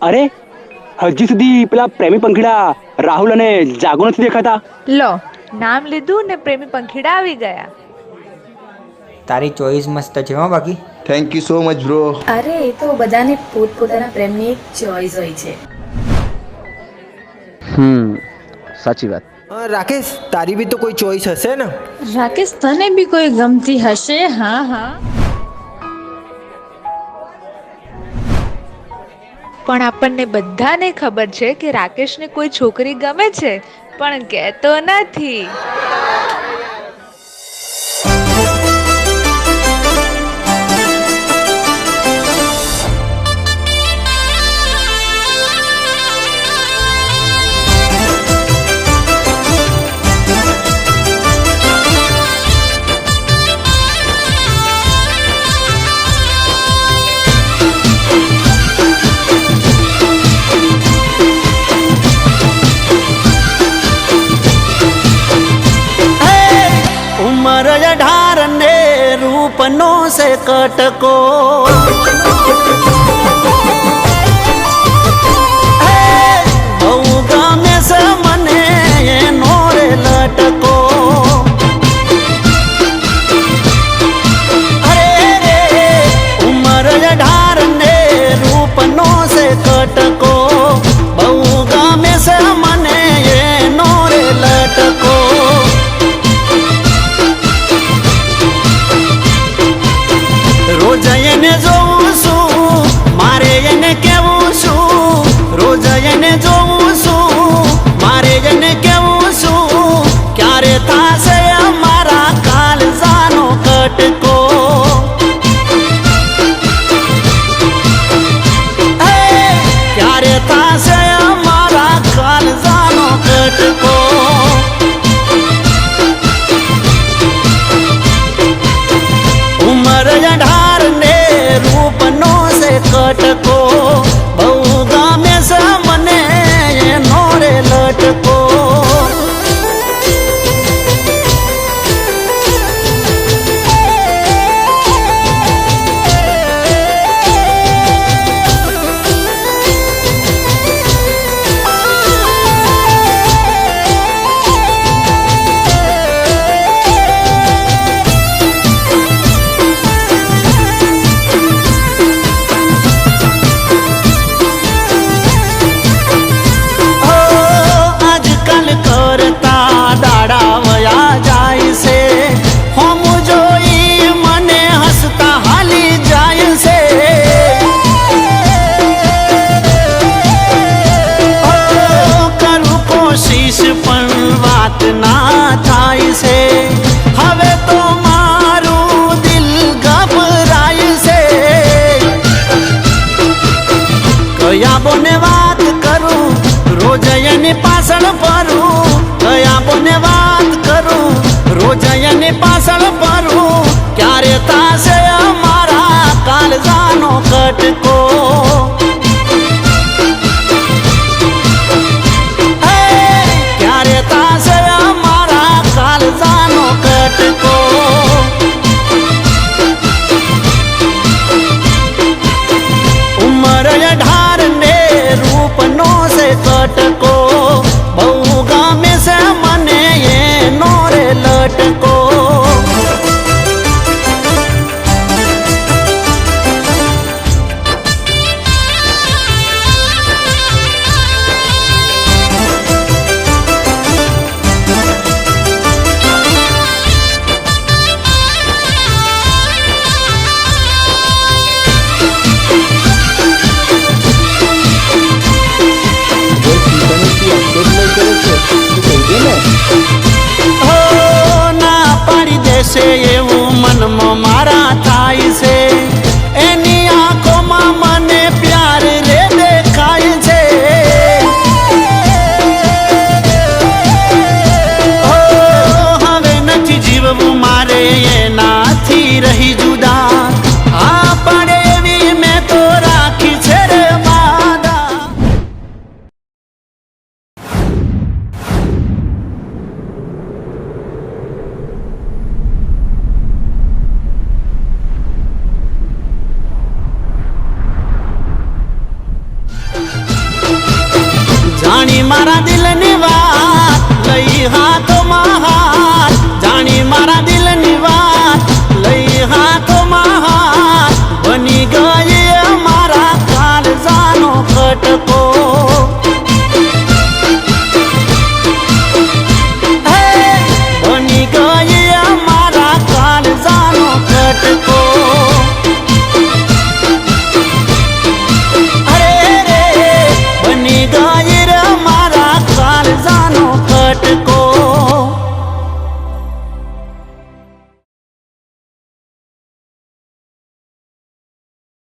અરે હજી સુધી પેલા પ્રેમી પંખીડા રાહુલ અને જાગો નથી દેખાતા. લો નામ લીધું ને પ્રેમી પંખીડા આવી ગયા. તારી ચોઈસ મસ્ત છે હો બાકી. Thank you so much bro. અરે એ તો બધાને પોતપોતાના પ્રેમની એક ચોઈસ હોય છે. સાચી વાત. રાકેશ, તારી બી તો કોઈ ચોઈસ હશે ને? રાકેશ, તને બી કોઈ ગમતી હશે? હા હા. પણ આપણને બધાને ખબર છે કે રાકેશને કોઈ છોકરી ગમે છે પણ કહેતો નથી. रूपनो से कटको गमे से मने नोरे लटको अरे रे उमर ढार ने रूपनो से कटको बहु गमे से मने नोरे लटको रोज એને જોઉં છું મારે એને કેવું છું રોજ એને જોઉં છું મારે એને કેવું છું ક્યારે થાશે અમારા કાળજાનો કટકો ક્યારે થાશે અમારા કાળજાનો કટકો उमर ढार ने रूपनो से कटको बहु गामे से मने नोरे लटको ના થાય છે હવે તો મારું દિલ ગભરાય છે કયા બોને વાત કરું રોજ એની પાછળ ફરું કયા બોને વાત કરું રોજ એની પાછળ ફરું ક્યારે થાશે અમારા કાળજાનો કટકો उमर ढार ने रूपनो से कटको बहु गामे से मने ये नोरे लटको ના પાડી દેશે એવું મનમાં મારા થાય